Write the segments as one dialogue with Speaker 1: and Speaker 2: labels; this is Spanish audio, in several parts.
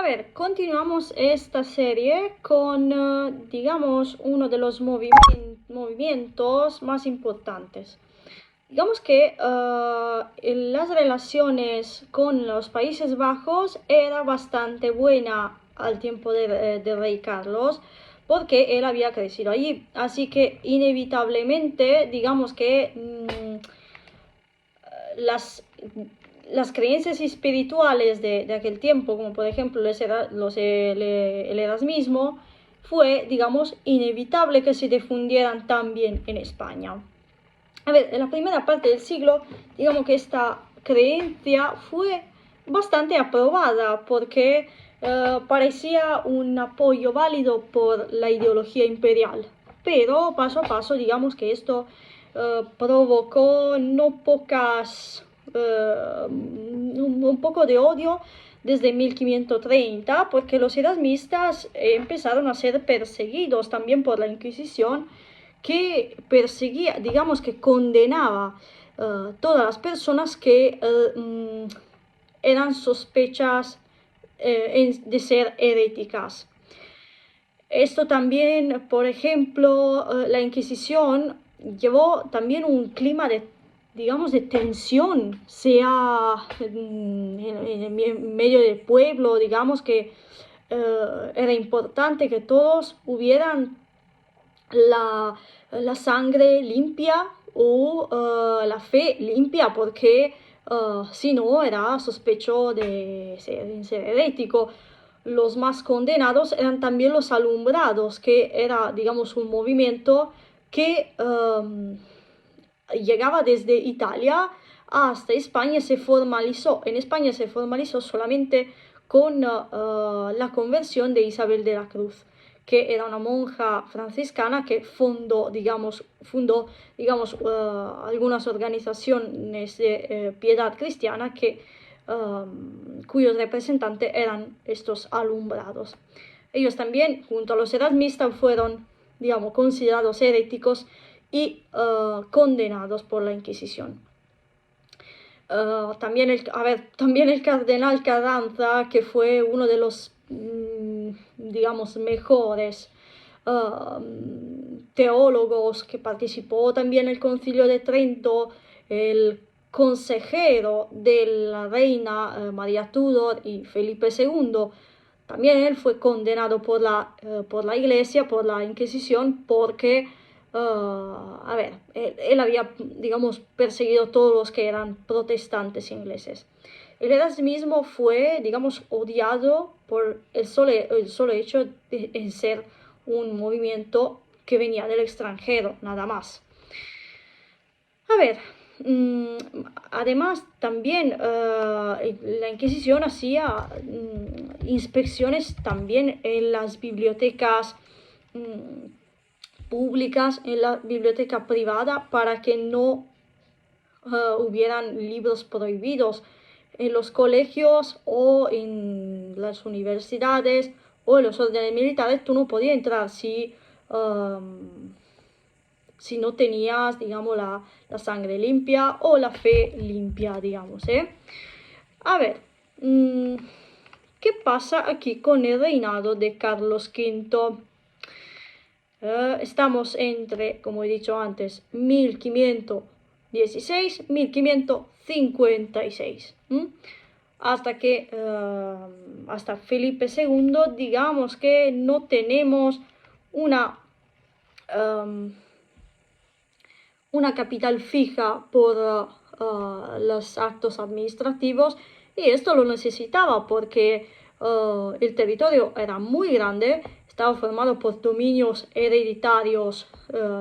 Speaker 1: A ver, continuamos esta serie con, digamos, uno de los movimientos más importantes. Digamos que las relaciones con los Países Bajos era bastante buena al tiempo de Rey Carlos, porque él había crecido allí. Así que inevitablemente, digamos que las creencias espirituales de aquel tiempo, como por ejemplo el erasmismo, fue, digamos, inevitable que se difundieran también en España. A ver, en la primera parte del siglo, digamos que esta creencia fue bastante aprobada porque parecía un apoyo válido por la ideología imperial. Pero paso a paso, digamos que esto provocó no pocas, un poco de odio desde 1530, porque los erasmistas empezaron a ser perseguidos también por la Inquisición, que perseguía, digamos que condenaba todas las personas que eran sospechas de ser heréticas. Esto también, por ejemplo, la Inquisición llevó también un clima de, digamos, de tensión, sea en medio del pueblo, digamos que era importante que todos hubieran la sangre limpia o la fe limpia, porque si no era sospecho de ser herético. Los más condenados eran también los alumbrados, que era, digamos, un movimiento que llegaba desde Italia hasta España. Se formalizó. En España se formalizó solamente con la conversión de Isabel de la Cruz, que era una monja franciscana que fundó, digamos, algunas organizaciones de piedad cristiana cuyos representantes eran estos alumbrados. Ellos también, junto a los erasmistas, fueron, digamos, considerados heréticos y condenados por la Inquisición. También el cardenal Carranza, que fue uno de los, digamos, mejores teólogos, que participó también en el Concilio de Trento, el consejero de la reina María Tudor y Felipe II, también él fue condenado por la Iglesia, por la Inquisición, porque él había, digamos, perseguido a todos los que eran protestantes ingleses. El erasmismo fue, digamos, odiado por el solo hecho de ser un movimiento que venía del extranjero, nada más. A ver, además también la Inquisición hacía inspecciones también en las bibliotecas públicas, en la biblioteca privada, para que no hubieran libros prohibidos. En los colegios o en las universidades o en los órdenes militares tú no podías entrar si no tenías, digamos, la sangre limpia o la fe limpia, digamos, A ver, ¿qué pasa aquí con el reinado de Carlos V? Estamos entre, como he dicho antes, 1516 y 1556. Hasta Felipe II, digamos que no tenemos una capital fija por los actos administrativos, y esto lo necesitaba porque el territorio era muy grande, estaba formado por dominios hereditarios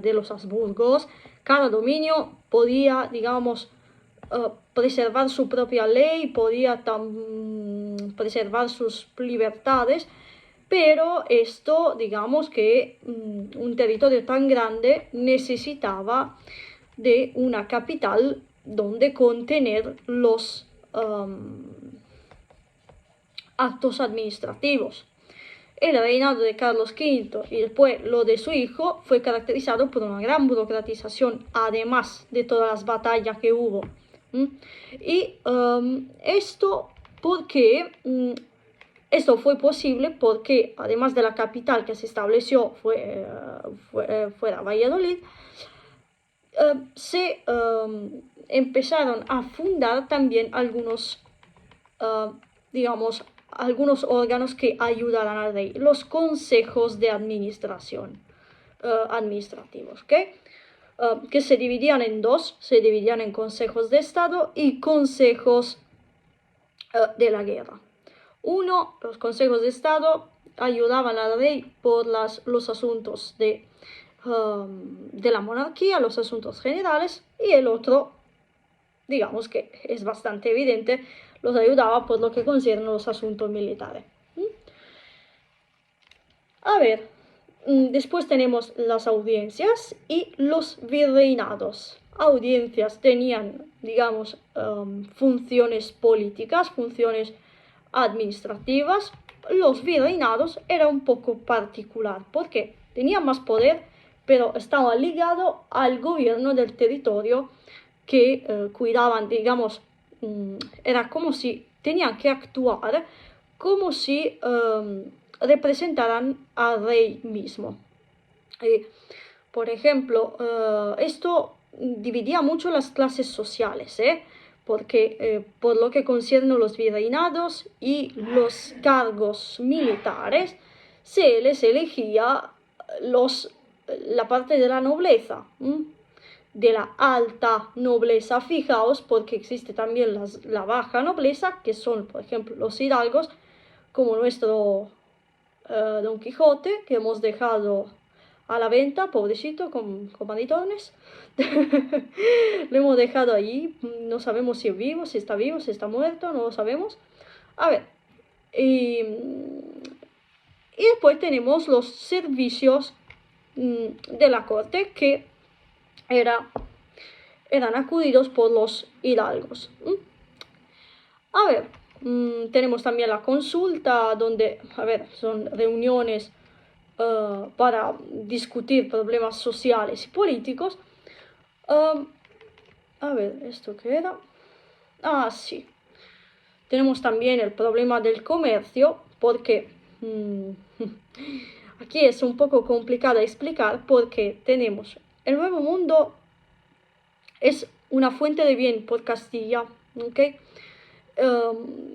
Speaker 1: de los Habsburgos. Cada dominio podía, digamos, preservar su propia ley, podía preservar sus libertades, pero esto, digamos que un territorio tan grande necesitaba de una capital donde contener los actos administrativos. El reinado de Carlos V y después lo de su hijo fue caracterizado por una gran burocratización, además de todas las batallas que hubo. Y esto porque Esto fue posible porque, además de la capital que se estableció fuera Valladolid, se empezaron a fundar también digamos, algunos órganos que ayudaran al rey, los consejos de administración administrativos, ¿ok? Que se dividían en dos, se dividían en consejos de Estado y consejos de la guerra. Uno, los consejos de Estado ayudaban al rey por los asuntos de la monarquía, los asuntos generales, y el otro, digamos que es bastante evidente, los ayudaba por lo que concierne los asuntos militares. A ver, después tenemos las audiencias y los virreinados. Audiencias tenían, digamos, funciones políticas, funciones administrativas. Los virreinados era un poco particular porque tenían más poder, pero estaba ligado al gobierno del territorio que cuidaban, digamos, era como si tenían que actuar como si representaran al rey mismo. Por ejemplo, esto dividía mucho las clases sociales, porque por lo que concierne los virreinados y los cargos militares, se les elegía la parte de la nobleza, de la alta nobleza. Fijaos, porque existe también la baja nobleza, que son, por ejemplo, los hidalgos, como nuestro Don Quijote, que hemos dejado a la venta, pobrecito, con manitones. Lo hemos dejado allí, no sabemos si es vivo, si está muerto, no lo sabemos. A ver, y después tenemos los servicios de la corte, que eran acudidos por los hidalgos. A ver, tenemos también la consulta, donde, a ver, son reuniones para discutir problemas sociales y políticos. A ver, ¿esto qué era? Ah, sí. Tenemos también el problema del comercio, porque aquí es un poco complicado de explicar, porque tenemos el Nuevo Mundo es una fuente de bien por Castilla, ¿ok?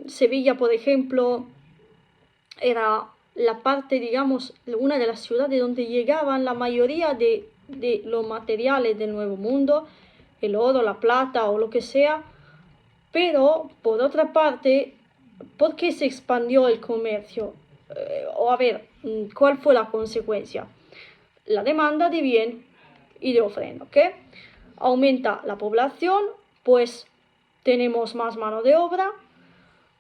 Speaker 1: Sevilla, por ejemplo, era la parte, digamos, una de las ciudades donde llegaban la mayoría de los materiales del Nuevo Mundo, el oro, la plata o lo que sea. Pero, por otra parte, ¿por qué se expandió el comercio? O a ver, ¿cuál fue la consecuencia? La demanda de bien y de ofrenda, ¿ok? Aumenta la población, pues tenemos más mano de obra,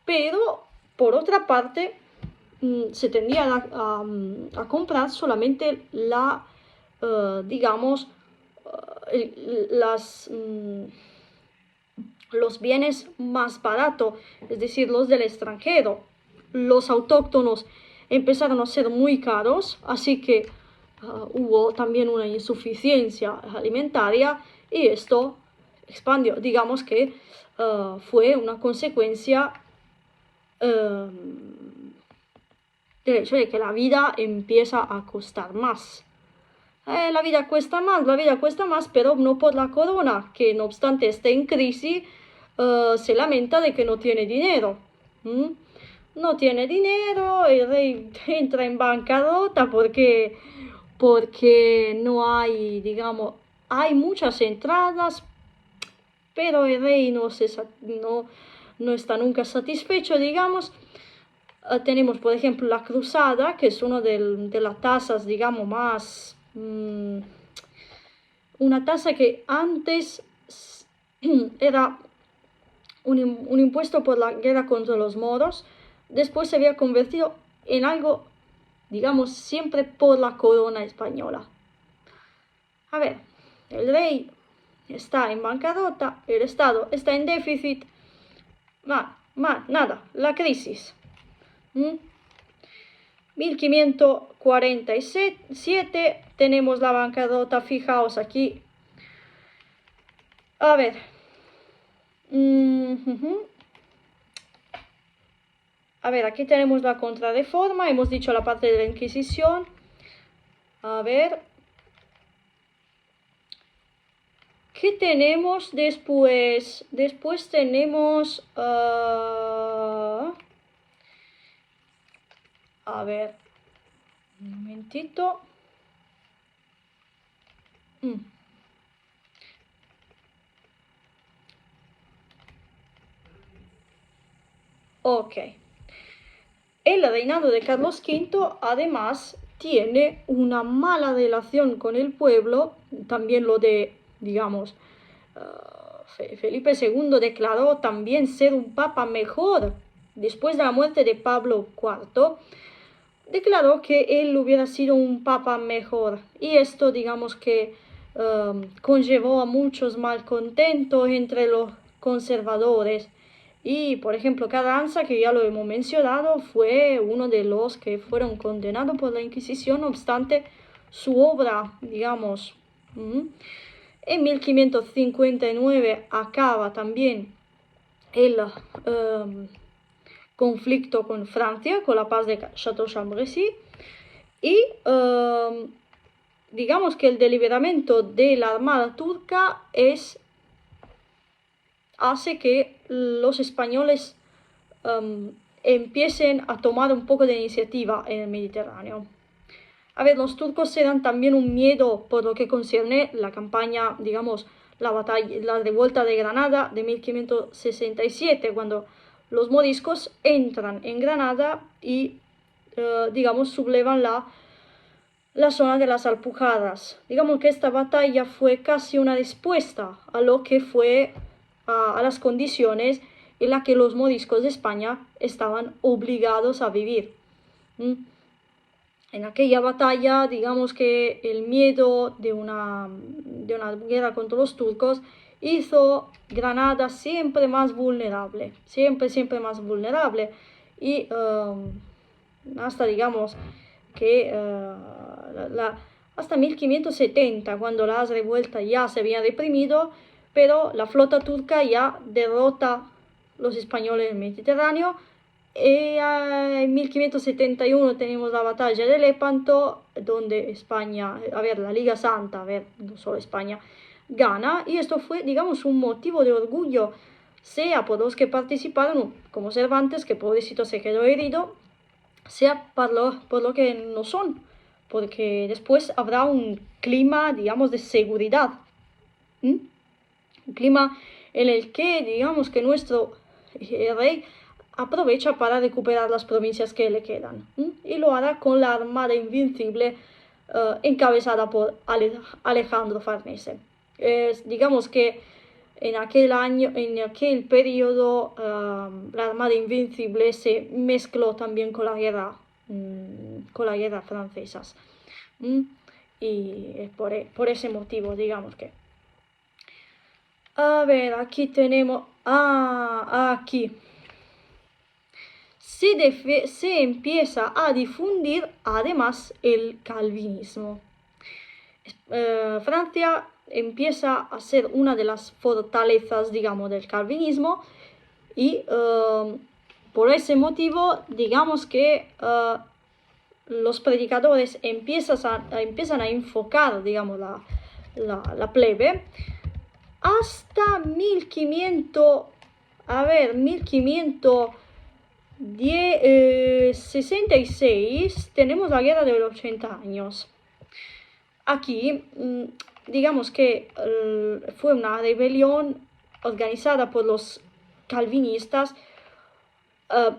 Speaker 1: pero por otra parte se tendría a comprar solamente digamos, los bienes más baratos, es decir, los del extranjero. Los autóctonos empezaron a ser muy caros, así que hubo también una insuficiencia alimentaria y esto expandió. Digamos que fue una consecuencia del hecho de que la vida empieza a costar más. La vida cuesta más, pero no por la corona, que no obstante esté en crisis, se lamenta de que no tiene dinero. No tiene dinero, el rey entra en bancarrota porque no hay, digamos, hay muchas entradas, pero el rey no está nunca satisfecho, digamos. Tenemos, por ejemplo, la cruzada, que es una de las tasas, digamos, más... una tasa que antes era un impuesto por la guerra contra los moros, después se había convertido en algo, digamos, siempre por la corona española. A ver, el rey está en bancarrota, el Estado está en déficit, nada, la crisis. 1547 tenemos la bancarrota, fijaos aquí. A ver. A ver, aquí tenemos la contrarreforma, hemos dicho la parte de la Inquisición. A ver, ¿qué tenemos después? Después tenemos... a ver, un momentito. Ok. El reinado de Carlos V además tiene una mala relación con el pueblo, también lo de, digamos, Felipe II declaró también ser un papa mejor. Después de la muerte de Pablo IV, declaró que él hubiera sido un papa mejor. Y esto, digamos que conllevó a muchos malcontentos entre los conservadores. Y, por ejemplo, Carranza, que ya lo hemos mencionado, fue uno de los que fueron condenados por la Inquisición, no obstante su obra, digamos. En 1559 acaba también el conflicto con Francia, con la paz de Château-Cambrésis, y digamos que el deliberamiento de la armada turca hace que los españoles empiecen a tomar un poco de iniciativa en el Mediterráneo. A ver, los turcos se dan también un miedo por lo que concierne la campaña, digamos, la revuelta de Granada de 1567, cuando los moriscos entran en Granada y, digamos, sublevan la zona de las Alpujarras. Digamos que esta batalla fue casi una respuesta a lo que fue a las condiciones en las que los moriscos de España estaban obligados a vivir. En aquella batalla, digamos que el miedo de una guerra contra los turcos hizo Granada siempre más vulnerable, siempre más vulnerable. Y hasta, digamos, que hasta 1570, cuando las revueltas ya se habían reprimido, pero la flota turca ya derrota a los españoles en el Mediterráneo. En 1571 tenemos la batalla de Lepanto, donde España, a ver, la Liga Santa, a ver, no solo España, gana, y esto fue, digamos, un motivo de orgullo, sea por los que participaron, como Cervantes, que pobrecito se quedó herido, sea por lo que no son, porque después habrá un clima, digamos, de seguridad, un clima en el que, digamos, que nuestro rey aprovecha para recuperar las provincias que le quedan, y lo hará con la armada invencible encabezada por Alejandro Farnese. Digamos que en aquel periodo, la armada invencible se mezcló también con la guerra francesa. Y es por ese motivo, digamos que. A ver, aquí tenemos. Aquí. Se empieza a difundir además el calvinismo. Francia empieza a ser una de las fortalezas, digamos, del calvinismo, y por ese motivo, digamos que los predicadores empiezan a enfocar, digamos, la plebe hasta 1566 tenemos la guerra de los 80 años. Aquí, digamos que fue una rebelión organizada por los calvinistas,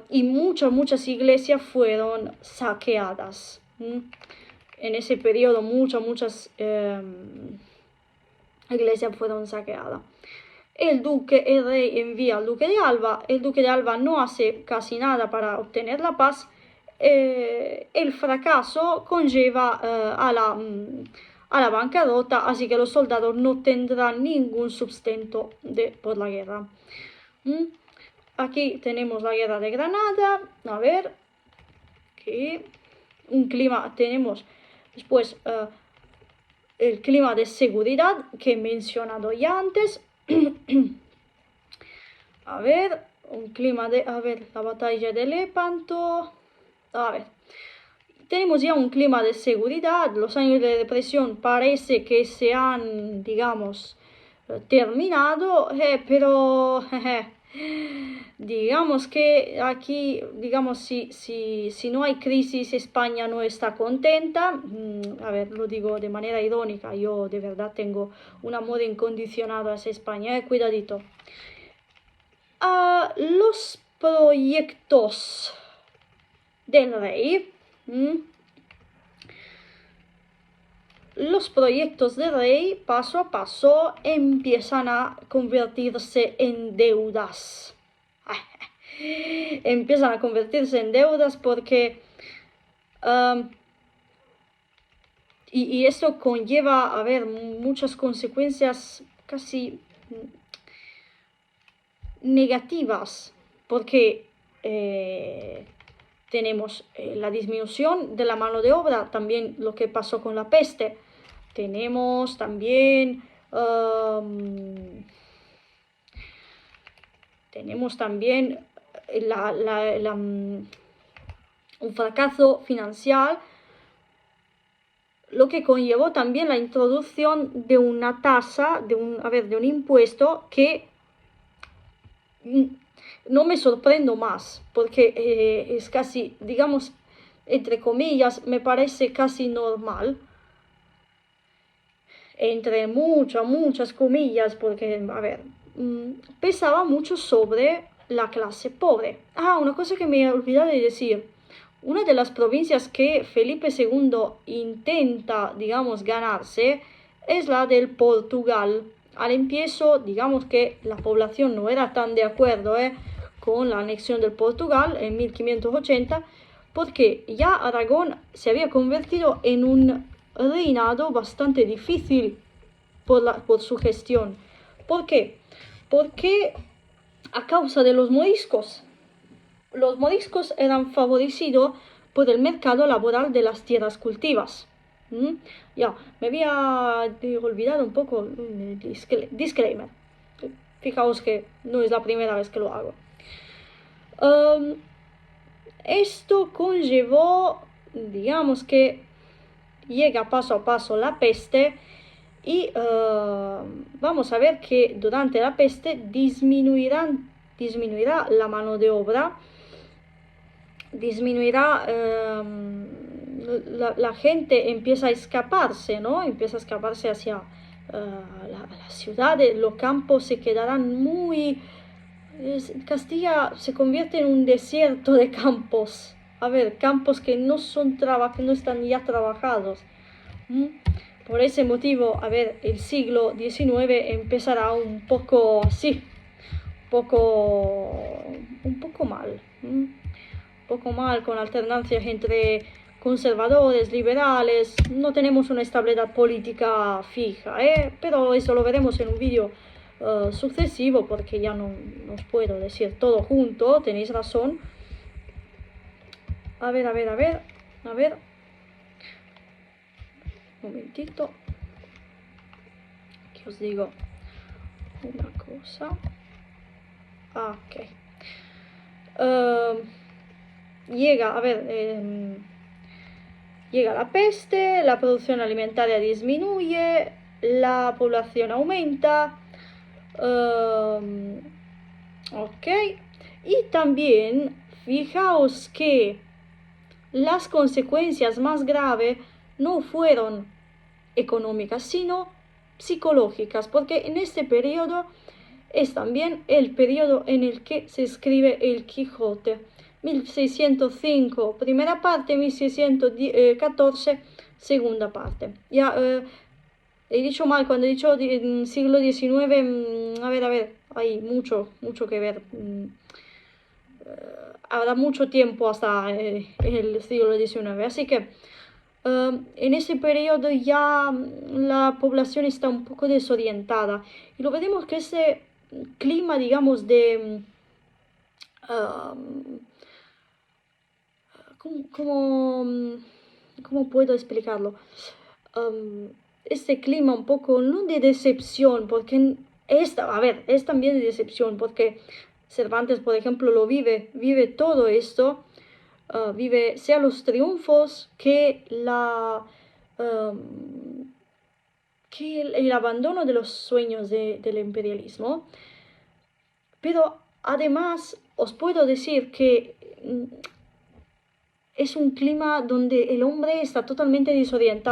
Speaker 1: y muchas iglesias fueron saqueadas. En ese periodo muchas iglesias fueron saqueadas. El rey envía al duque de Alba. El duque de Alba no hace casi nada para obtener la paz. El fracaso conlleva a la bancarrota, así que los soldados no tendrán ningún sustento por la guerra. Aquí tenemos la guerra de Granada. A ver, que un clima tenemos después. El clima de seguridad que he mencionado ya antes. A ver, un clima de, a ver, la batalla de Lepanto, a ver, tenemos ya un clima de seguridad, los años de depresión parece que se han, digamos, terminado, pero digamos que aquí, digamos, si no hay crisis, España no está contenta. A ver, lo digo de manera irónica, yo de verdad tengo un amor incondicionado hacia España, cuidadito. Los proyectos del rey. Los proyectos de rey paso a paso empiezan a convertirse en deudas. Empiezan a convertirse en deudas porque y esto conlleva a ver muchas consecuencias casi negativas porque tenemos la disminución de la mano de obra, también lo que pasó con la peste. Tenemos también un fracaso financiero, lo que conllevó también la introducción de una tasa, de un impuesto que no me sorprendo más, porque es casi, digamos, entre comillas, me parece casi normal, entre muchas comillas, porque, a ver, pesaba mucho sobre la clase pobre. Una cosa que me he olvidado de decir. Una de las provincias que Felipe II intenta, digamos, ganarse es la del Portugal. Al empiezo, digamos que la población no era tan de acuerdo con la anexión del Portugal en 1580, porque ya Aragón se había convertido en un reinado bastante difícil por su gestión. ¿Por qué? Porque a causa de los moriscos. Los moriscos eran favorecidos por el mercado laboral de las tierras cultivas. Ya, me había olvidado un poco un disclaimer. Fijaos que no es la primera vez que lo hago. Esto conllevó, digamos que llega paso a paso la peste y vamos a ver que durante la peste disminuirá la mano de obra, disminuirá, la gente empieza a escaparse, ¿no? Empieza a escaparse hacia las ciudades, los campos se quedarán muy... Castilla se convierte en un desierto de campos. A ver, campos que no están ya trabajados. Por ese motivo, a ver, el siglo XIX empezará un poco así, un poco mal. Un poco mal, con alternancias entre conservadores, liberales. No tenemos una estabilidad política fija, pero eso lo veremos en un vídeo sucesivo, porque ya no os puedo decir todo junto, tenéis razón. A ver. Un momentito. Que os digo una cosa. Ok. Llega la peste, la producción alimentaria disminuye, la población aumenta. Ok. Y también fijaos que las consecuencias más graves no fueron económicas, sino psicológicas, porque en este periodo es también el periodo en el que se escribe el Quijote. 1605, primera parte, 1614, segunda parte. Ya he dicho mal cuando he dicho siglo XIX. A ver, hay mucho que ver. Habrá mucho tiempo hasta el siglo XIX, así que en ese periodo ya la población está un poco desorientada y lo veremos que ese clima, digamos, de ¿cómo puedo explicarlo? Este clima un poco, no de decepción, porque es también de decepción, porque Cervantes, por ejemplo, lo vive todo esto, vive sea los triunfos que el abandono de los sueños del imperialismo. Pero además os puedo decir que es un clima donde el hombre está totalmente desorientado.